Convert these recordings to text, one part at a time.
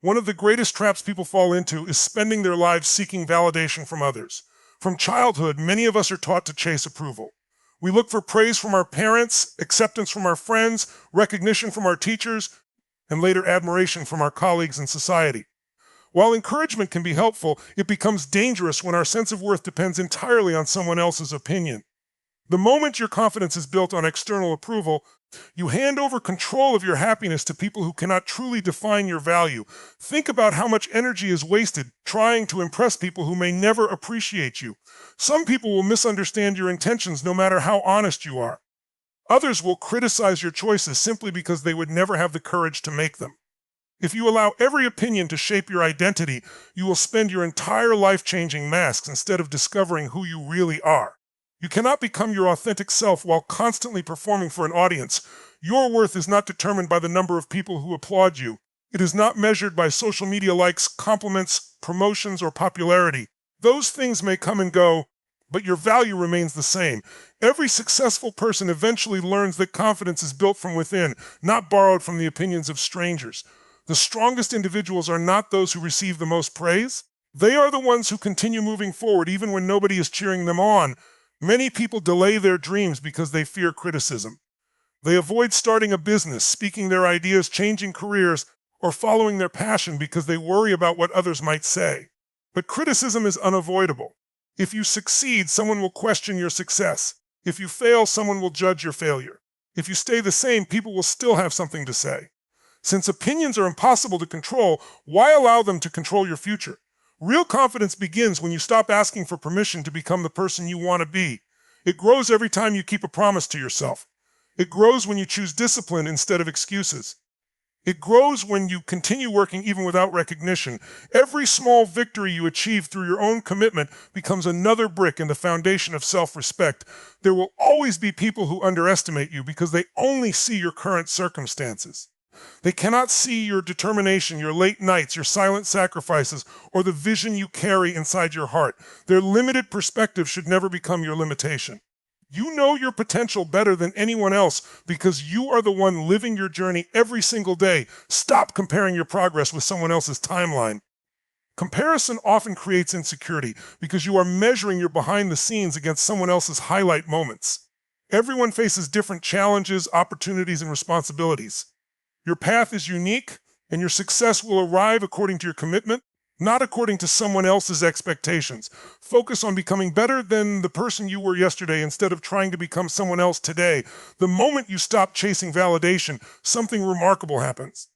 One of the greatest traps people fall into is spending their lives seeking validation from others. From childhood, many of us are taught to chase approval. We look for praise from our parents, acceptance from our friends, recognition from our teachers, and later admiration from our colleagues in society. While encouragement can be helpful, it becomes dangerous when our sense of worth depends entirely on someone else's opinion. The moment your confidence is built on external approval, you hand over control of your happiness to people who cannot truly define your value. Think about how much energy is wasted trying to impress people who may never appreciate you. Some people will misunderstand your intentions no matter how honest you are. Others will criticize your choices simply because they would never have the courage to make them. If you allow every opinion to shape your identity, you will spend your entire life changing masks instead of discovering who you really are. You cannot become your authentic self while constantly performing for an audience. Your worth is not determined by the number of people who applaud you. It is not measured by social media likes, compliments, promotions, or popularity. Those things may come and go, but your value remains the same. Every successful person eventually learns that confidence is built from within, not borrowed from the opinions of strangers. The strongest individuals are not those who receive the most praise. They are the ones who continue moving forward even when nobody is cheering them on. Many people delay their dreams because they fear criticism. They avoid starting a business, speaking their ideas, changing careers, or following their passion because they worry about what others might say. But criticism is unavoidable. If you succeed, someone will question your success. If you fail, someone will judge your failure. If you stay the same, people will still have something to say. Since opinions are impossible to control, why allow them to control your future? Real confidence begins when you stop asking for permission to become the person you want to be. It grows every time you keep a promise to yourself. It grows when you choose discipline instead of excuses. It grows when you continue working even without recognition. Every small victory you achieve through your own commitment becomes another brick in the foundation of self-respect. There will always be people who underestimate you because they only see your current circumstances. They cannot see your determination, your late nights, your silent sacrifices, or the vision you carry inside your heart. Their limited perspective should never become your limitation. You know your potential better than anyone else because you are the one living your journey every single day. Stop comparing your progress with someone else's timeline. Comparison often creates insecurity because you are measuring your behind the scenes against someone else's highlight moments. Everyone faces different challenges, opportunities, and responsibilities. Your path is unique, and your success will arrive according to your commitment, not according to someone else's expectations. Focus on becoming better than the person you were yesterday instead of trying to become someone else today. The moment you stop chasing validation, something remarkable happens.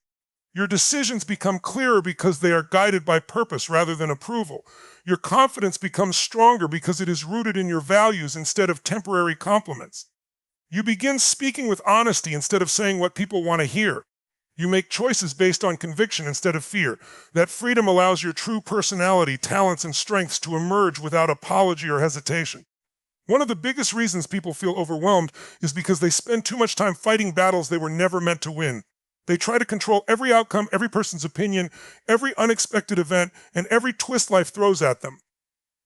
Your decisions become clearer because they are guided by purpose rather than approval. Your confidence becomes stronger because it is rooted in your values instead of temporary compliments. You begin speaking with honesty instead of saying what people want to hear. You make choices based on conviction instead of fear. That freedom allows your true personality, talents, and strengths to emerge without apology or hesitation. One of the biggest reasons people feel overwhelmed is because they spend too much time fighting battles they were never meant to win. They try to control every outcome, every person's opinion, every unexpected event, and every twist life throws at them.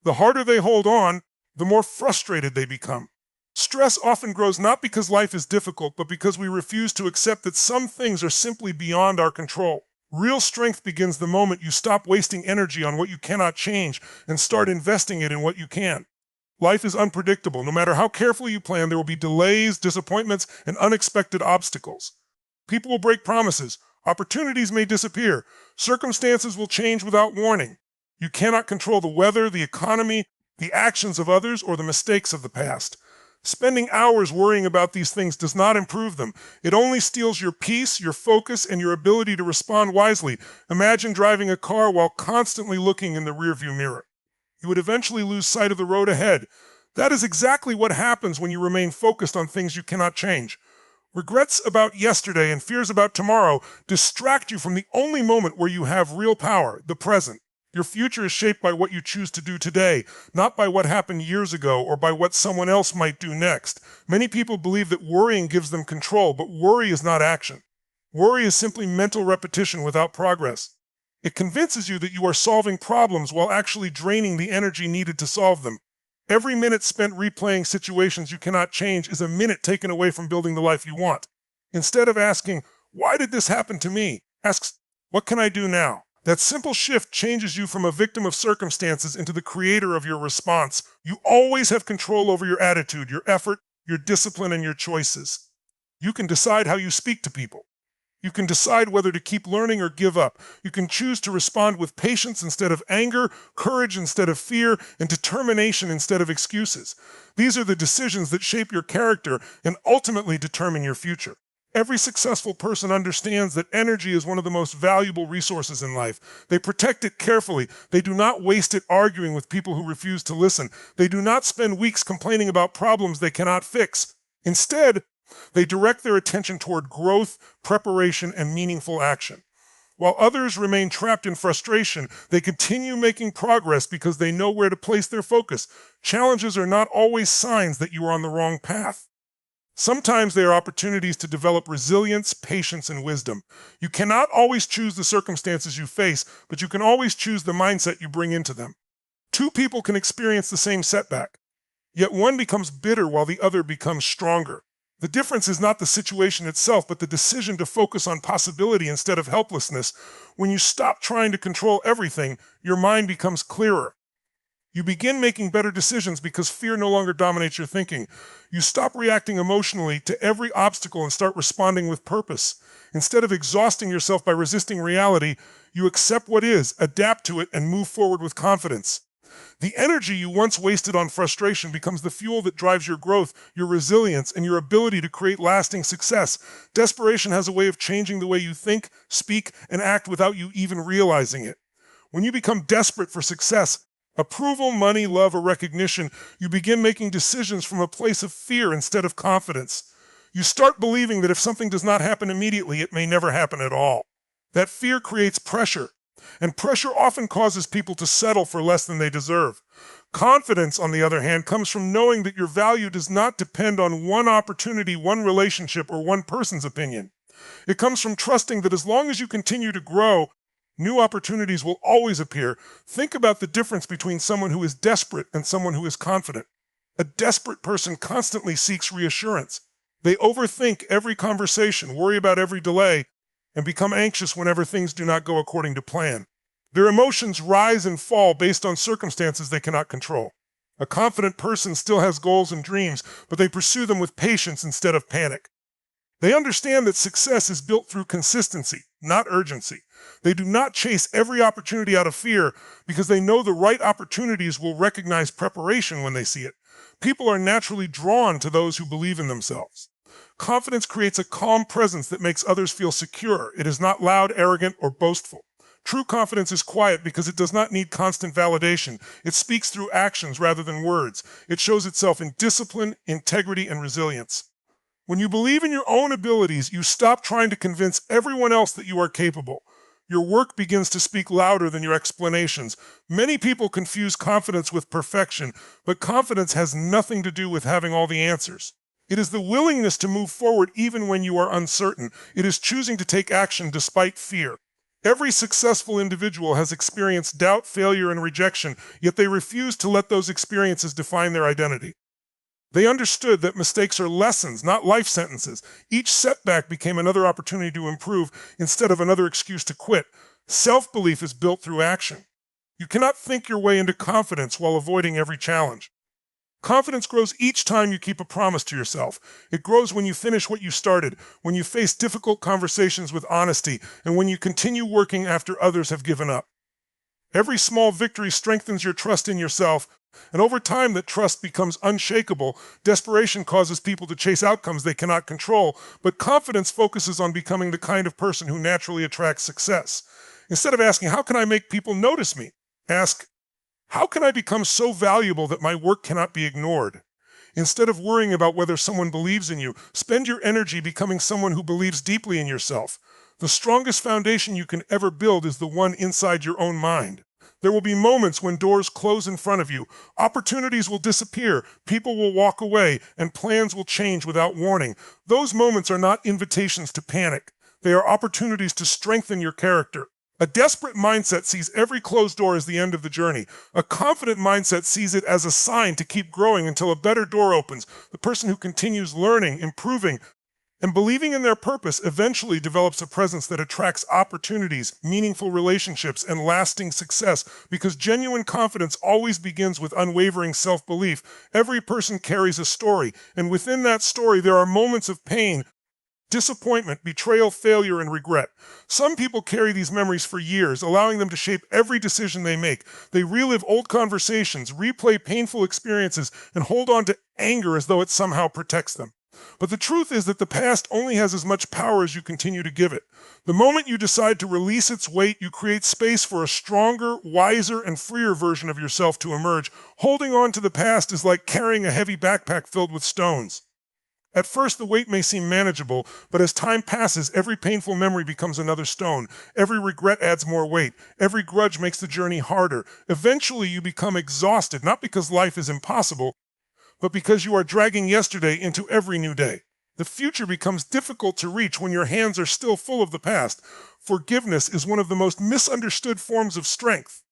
The harder they hold on, the more frustrated they become. Stress often grows not because life is difficult, but because we refuse to accept that some things are simply beyond our control. Real strength begins the moment you stop wasting energy on what you cannot change and start investing it in what you can. Life is unpredictable. No matter how carefully you plan, there will be delays, disappointments, and unexpected obstacles. People will break promises. Opportunities may disappear. Circumstances will change without warning. You cannot control the weather, the economy, the actions of others, or the mistakes of the past. Spending hours worrying about these things does not improve them. It only steals your peace, your focus, and your ability to respond wisely. Imagine driving a car while constantly looking in the rearview mirror. You would eventually lose sight of the road ahead. That is exactly what happens when you remain focused on things you cannot change. Regrets about yesterday and fears about tomorrow distract you from the only moment where you have real power, the present. Your future is shaped by what you choose to do today, not by what happened years ago or by what someone else might do next. Many people believe that worrying gives them control, but worry is not action. Worry is simply mental repetition without progress. It convinces you that you are solving problems while actually draining the energy needed to solve them. Every minute spent replaying situations you cannot change is a minute taken away from building the life you want. Instead of asking, "Why did this happen to me?" ask, "What can I do now?" That simple shift changes you from a victim of circumstances into the creator of your response. You always have control over your attitude, your effort, your discipline, and your choices. You can decide how you speak to people. You can decide whether to keep learning or give up. You can choose to respond with patience instead of anger, courage instead of fear, and determination instead of excuses. These are the decisions that shape your character and ultimately determine your future. Every successful person understands that energy is one of the most valuable resources in life. They protect it carefully. They do not waste it arguing with people who refuse to listen. They do not spend weeks complaining about problems they cannot fix. Instead, they direct their attention toward growth, preparation, and meaningful action. While others remain trapped in frustration, they continue making progress because they know where to place their focus. Challenges are not always signs that you are on the wrong path. Sometimes they are opportunities to develop resilience, patience, and wisdom. You cannot always choose the circumstances you face, but you can always choose the mindset you bring into them. Two people can experience the same setback, yet one becomes bitter while the other becomes stronger. The difference is not the situation itself, but the decision to focus on possibility instead of helplessness. When you stop trying to control everything, your mind becomes clearer. You begin making better decisions because fear no longer dominates your thinking. You stop reacting emotionally to every obstacle and start responding with purpose. Instead of exhausting yourself by resisting reality, you accept what is, adapt to it, and move forward with confidence. The energy you once wasted on frustration becomes the fuel that drives your growth, your resilience, and your ability to create lasting success. Desperation has a way of changing the way you think, speak, and act without you even realizing it. When you become desperate for success, approval, money, love, or recognition, you begin making decisions from a place of fear instead of confidence. You start believing that if something does not happen immediately, it may never happen at all. That fear creates pressure, and pressure often causes people to settle for less than they deserve. Confidence, on the other hand, comes from knowing that your value does not depend on one opportunity, one relationship, or one person's opinion. It comes from trusting that as long as you continue to grow, new opportunities will always appear. Think about the difference between someone who is desperate and someone who is confident. A desperate person constantly seeks reassurance. They overthink every conversation, worry about every delay, and become anxious whenever things do not go according to plan. Their emotions rise and fall based on circumstances they cannot control. A confident person still has goals and dreams, but they pursue them with patience instead of panic. They understand that success is built through consistency, not urgency. They do not chase every opportunity out of fear because they know the right opportunities will recognize preparation when they see it. People are naturally drawn to those who believe in themselves. Confidence creates a calm presence that makes others feel secure. It is not loud, arrogant, or boastful. True confidence is quiet because it does not need constant validation. It speaks through actions rather than words. It shows itself in discipline, integrity, and resilience. When you believe in your own abilities, you stop trying to convince everyone else that you are capable. Your work begins to speak louder than your explanations. Many people confuse confidence with perfection, but confidence has nothing to do with having all the answers. It is the willingness to move forward even when you are uncertain. It is choosing to take action despite fear. Every successful individual has experienced doubt, failure, and rejection, yet they refuse to let those experiences define their identity. They understood that mistakes are lessons, not life sentences. Each setback became another opportunity to improve instead of another excuse to quit. Self-belief is built through action. You cannot think your way into confidence while avoiding every challenge. Confidence grows each time you keep a promise to yourself. It grows when you finish what you started, when you face difficult conversations with honesty, and when you continue working after others have given up. Every small victory strengthens your trust in yourself, and over time that trust becomes unshakable. Desperation causes people to chase outcomes they cannot control, but confidence focuses on becoming the kind of person who naturally attracts success. Instead of asking, "How can I make people notice me?" ask, "How can I become so valuable that my work cannot be ignored?" Instead of worrying about whether someone believes in you, spend your energy becoming someone who believes deeply in yourself. The strongest foundation you can ever build is the one inside your own mind. There will be moments when doors close in front of you, opportunities will disappear, people will walk away, and plans will change without warning. Those moments are not invitations to panic. They are opportunities to strengthen your character. A desperate mindset sees every closed door as the end of the journey. A confident mindset sees it as a sign to keep growing until a better door opens. The person who continues learning, improving, And believing in their purpose eventually develops a presence that attracts opportunities, meaningful relationships, and lasting success, because genuine confidence always begins with unwavering self-belief. Every person carries a story, and within that story there are moments of pain, disappointment, betrayal, failure, and regret. Some people carry these memories for years, allowing them to shape every decision they make. They relive old conversations, replay painful experiences, and hold on to anger as though it somehow protects them. But the truth is that the past only has as much power as you continue to give it. The moment you decide to release its weight, you create space for a stronger, wiser, and freer version of yourself to emerge. Holding on to the past is like carrying a heavy backpack filled with stones. At first, the weight may seem manageable, but as time passes, every painful memory becomes another stone. Every regret adds more weight. Every grudge makes the journey harder. Eventually, you become exhausted, not because life is impossible, but because you are dragging yesterday into every new day. The future becomes difficult to reach when your hands are still full of the past. Forgiveness is one of the most misunderstood forms of strength.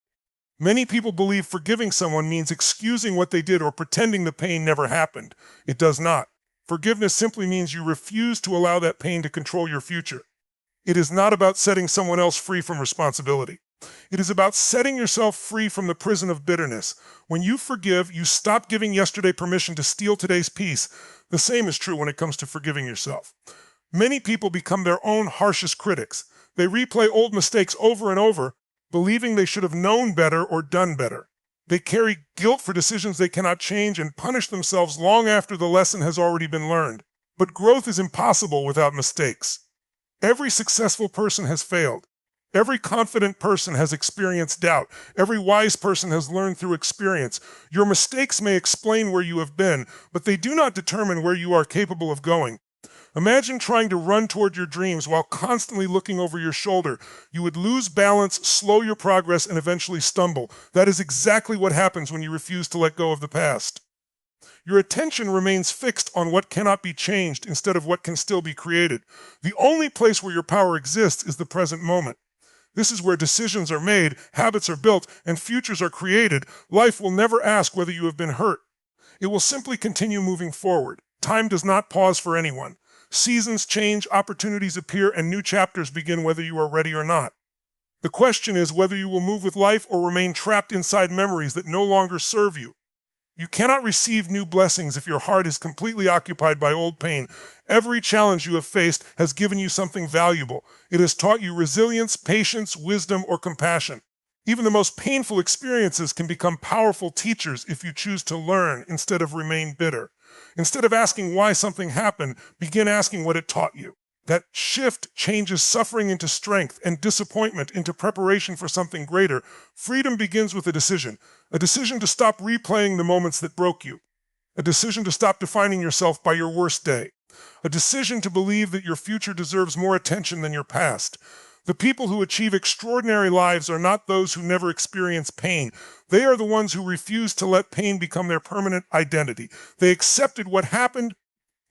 Many people believe forgiving someone means excusing what they did or pretending the pain never happened. It does not. Forgiveness simply means you refuse to allow that pain to control your future. It is not about setting someone else free from responsibility. It is about setting yourself free from the prison of bitterness. When you forgive, you stop giving yesterday permission to steal today's peace. The same is true when it comes to forgiving yourself. Many people become their own harshest critics. They replay old mistakes over and over, believing they should have known better or done better. They carry guilt for decisions they cannot change and punish themselves long after the lesson has already been learned. But growth is impossible without mistakes. Every successful person has failed. Every confident person has experienced doubt. Every wise person has learned through experience. Your mistakes may explain where you have been, but they do not determine where you are capable of going. Imagine trying to run toward your dreams while constantly looking over your shoulder. You would lose balance, slow your progress, and eventually stumble. That is exactly what happens when you refuse to let go of the past. Your attention remains fixed on what cannot be changed instead of what can still be created. The only place where your power exists is the present moment. This is where decisions are made, habits are built, and futures are created. Life will never ask whether you have been hurt. It will simply continue moving forward. Time does not pause for anyone. Seasons change, opportunities appear, and new chapters begin whether you are ready or not. The question is whether you will move with life or remain trapped inside memories that no longer serve you. You cannot receive new blessings if your heart is completely occupied by old pain. Every challenge you have faced has given you something valuable. It has taught you resilience, patience, wisdom, or compassion. Even the most painful experiences can become powerful teachers if you choose to learn instead of remain bitter. Instead of asking why something happened, begin asking what it taught you. That shift changes suffering into strength and disappointment into preparation for something greater. Freedom begins with a decision to stop replaying the moments that broke you, a decision to stop defining yourself by your worst day, a decision to believe that your future deserves more attention than your past. The people who achieve extraordinary lives are not those who never experience pain. They are the ones who refuse to let pain become their permanent identity. They accepted what happened,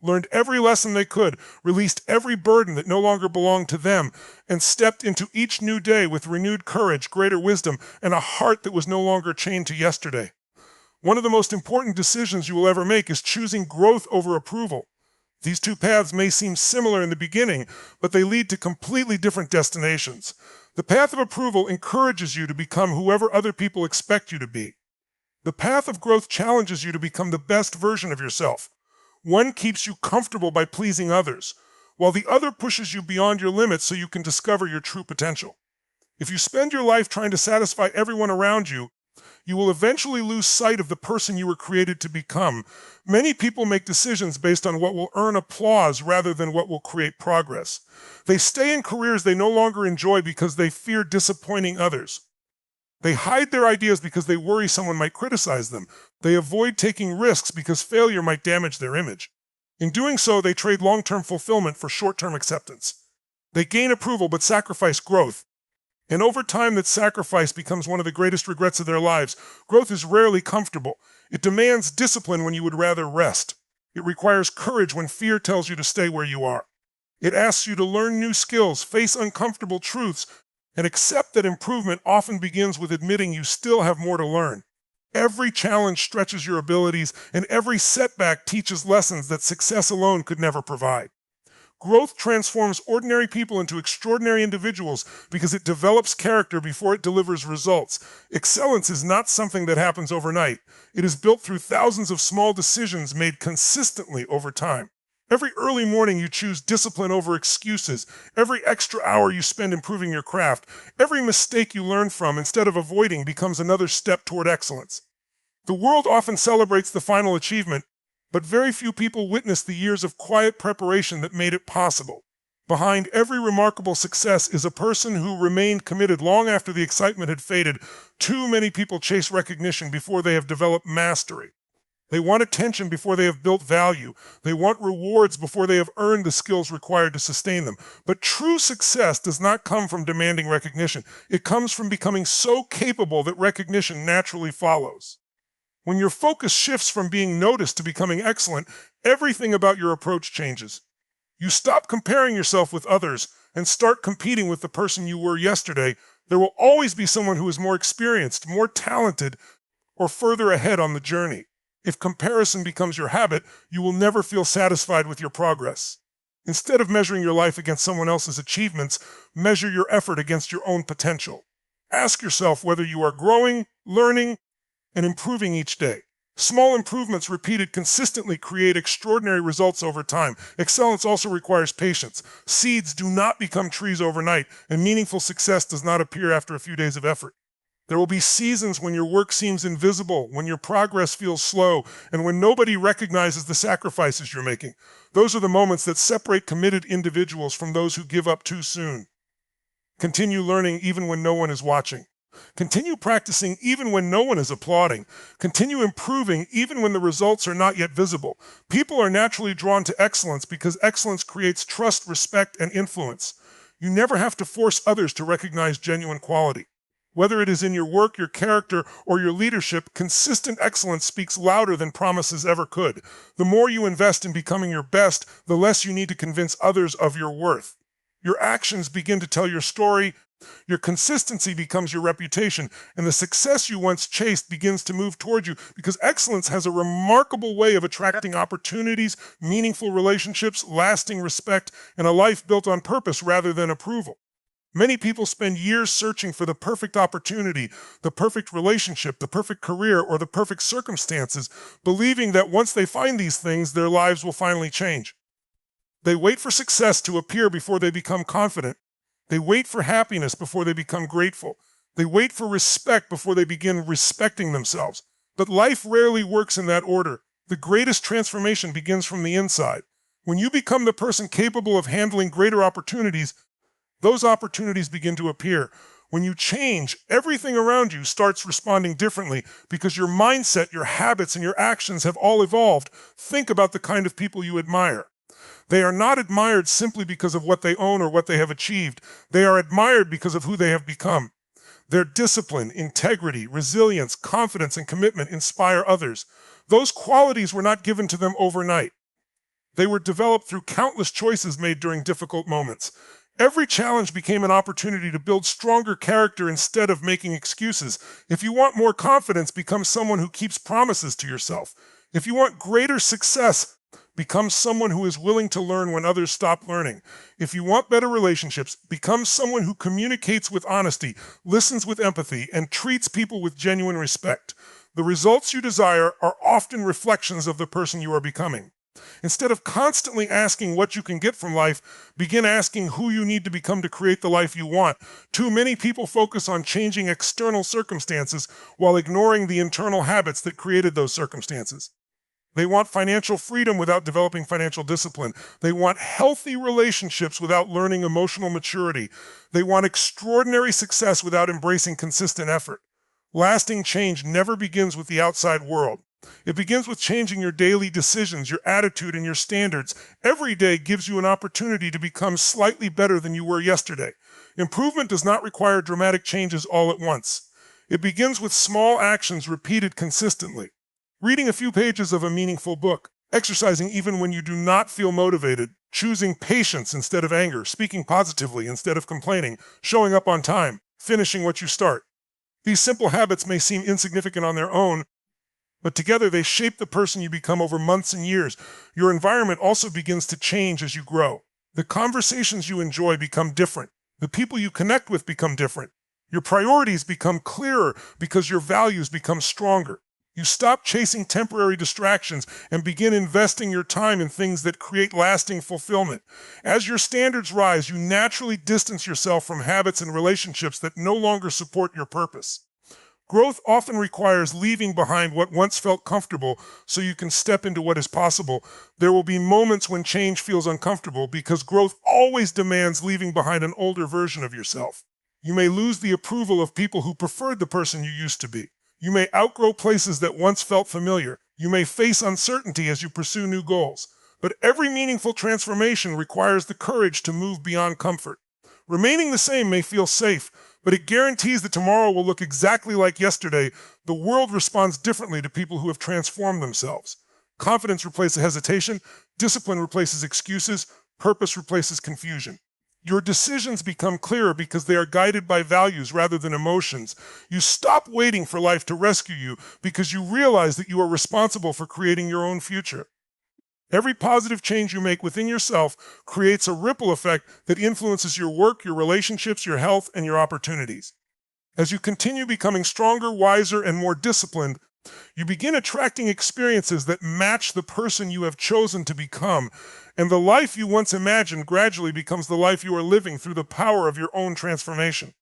learned every lesson they could, released every burden that no longer belonged to them, and stepped into each new day with renewed courage, greater wisdom, and a heart that was no longer chained to yesterday. One of the most important decisions you will ever make is choosing growth over approval. These two paths may seem similar in the beginning, but they lead to completely different destinations. The path of approval encourages you to become whoever other people expect you to be. The path of growth challenges you to become the best version of yourself. One keeps you comfortable by pleasing others, while the other pushes you beyond your limits so you can discover your true potential. If you spend your life trying to satisfy everyone around you, you will eventually lose sight of the person you were created to become. Many people make decisions based on what will earn applause rather than what will create progress. They stay in careers they no longer enjoy because they fear disappointing others. They hide their ideas because they worry someone might criticize them. They avoid taking risks because failure might damage their image. In doing so, they trade long-term fulfillment for short-term acceptance. They gain approval but sacrifice growth. And over time, that sacrifice becomes one of the greatest regrets of their lives. Growth is rarely comfortable. It demands discipline when you would rather rest. It requires courage when fear tells you to stay where you are. It asks you to learn new skills, face uncomfortable truths, and accept that improvement often begins with admitting you still have more to learn. Every challenge stretches your abilities, and every setback teaches lessons that success alone could never provide. Growth transforms ordinary people into extraordinary individuals because it develops character before it delivers results. Excellence is not something that happens overnight. It is built through thousands of small decisions made consistently over time. Every early morning you choose discipline over excuses. Every extra hour you spend improving your craft. Every mistake you learn from instead of avoiding becomes another step toward excellence. The world often celebrates the final achievement, but very few people witness the years of quiet preparation that made it possible. Behind every remarkable success is a person who remained committed long after the excitement had faded. Too many people chase recognition before they have developed mastery. They want attention before they have built value. They want rewards before they have earned the skills required to sustain them. But true success does not come from demanding recognition. It comes from becoming so capable that recognition naturally follows. When your focus shifts from being noticed to becoming excellent, everything about your approach changes. You stop comparing yourself with others and start competing with the person you were yesterday. There will always be someone who is more experienced, more talented, or further ahead on the journey. If comparison becomes your habit, you will never feel satisfied with your progress. Instead of measuring your life against someone else's achievements, measure your effort against your own potential. Ask yourself whether you are growing, learning, and improving each day. Small improvements repeated consistently create extraordinary results over time. Excellence also requires patience. Seeds do not become trees overnight, and meaningful success does not appear after a few days of effort. There will be seasons when your work seems invisible, when your progress feels slow, and when nobody recognizes the sacrifices you're making. Those are the moments that separate committed individuals from those who give up too soon. Continue learning even when no one is watching. Continue practicing even when no one is applauding. Continue improving even when the results are not yet visible. People are naturally drawn to excellence because excellence creates trust, respect, and influence. You never have to force others to recognize genuine quality. Whether it is in your work, your character, or your leadership, consistent excellence speaks louder than promises ever could. The more you invest in becoming your best, the less you need to convince others of your worth. Your actions begin to tell your story, your consistency becomes your reputation, and the success you once chased begins to move toward you because excellence has a remarkable way of attracting opportunities, meaningful relationships, lasting respect, and a life built on purpose rather than approval. Many people spend years searching for the perfect opportunity, the perfect relationship, the perfect career, or the perfect circumstances, believing that once they find these things, their lives will finally change. They wait for success to appear before they become confident. They wait for happiness before they become grateful. They wait for respect before they begin respecting themselves. But life rarely works in that order. The greatest transformation begins from the inside. When you become the person capable of handling greater opportunities, those opportunities begin to appear. When you change, everything around you starts responding differently because your mindset, your habits, and your actions have all evolved. Think about the kind of people you admire. They are not admired simply because of what they own or what they have achieved. They are admired because of who they have become. Their discipline, integrity, resilience, confidence, and commitment inspire others. Those qualities were not given to them overnight. They were developed through countless choices made during difficult moments. Every challenge became an opportunity to build stronger character instead of making excuses. If you want more confidence, become someone who keeps promises to yourself. If you want greater success, become someone who is willing to learn when others stop learning. If you want better relationships, become someone who communicates with honesty, listens with empathy, and treats people with genuine respect. The results you desire are often reflections of the person you are becoming. Instead of constantly asking what you can get from life, begin asking who you need to become to create the life you want. Too many people focus on changing external circumstances while ignoring the internal habits that created those circumstances. They want financial freedom without developing financial discipline. They want healthy relationships without learning emotional maturity. They want extraordinary success without embracing consistent effort. Lasting change never begins with the outside world. It begins with changing your daily decisions, your attitude, and your standards. Every day gives you an opportunity to become slightly better than you were yesterday. Improvement does not require dramatic changes all at once. It begins with small actions repeated consistently. Reading a few pages of a meaningful book, exercising even when you do not feel motivated, choosing patience instead of anger, speaking positively instead of complaining, showing up on time, finishing what you start. These simple habits may seem insignificant on their own, but together they shape the person you become over months and years. Your environment also begins to change as you grow. The conversations you enjoy become different. The people you connect with become different. Your priorities become clearer because your values become stronger. You stop chasing temporary distractions and begin investing your time in things that create lasting fulfillment. As your standards rise, you naturally distance yourself from habits and relationships that no longer support your purpose. Growth often requires leaving behind what once felt comfortable so you can step into what is possible. There will be moments when change feels uncomfortable because growth always demands leaving behind an older version of yourself. You may lose the approval of people who preferred the person you used to be. You may outgrow places that once felt familiar. You may face uncertainty as you pursue new goals. But every meaningful transformation requires the courage to move beyond comfort. Remaining the same may feel safe, but it guarantees that tomorrow will look exactly like yesterday. The world responds differently to people who have transformed themselves. Confidence replaces hesitation, discipline replaces excuses, purpose replaces confusion. Your decisions become clearer because they are guided by values rather than emotions. You stop waiting for life to rescue you because you realize that you are responsible for creating your own future. Every positive change you make within yourself creates a ripple effect that influences your work, your relationships, your health, and your opportunities. As you continue becoming stronger, wiser, and more disciplined, you begin attracting experiences that match the person you have chosen to become, and the life you once imagined gradually becomes the life you are living through the power of your own transformation.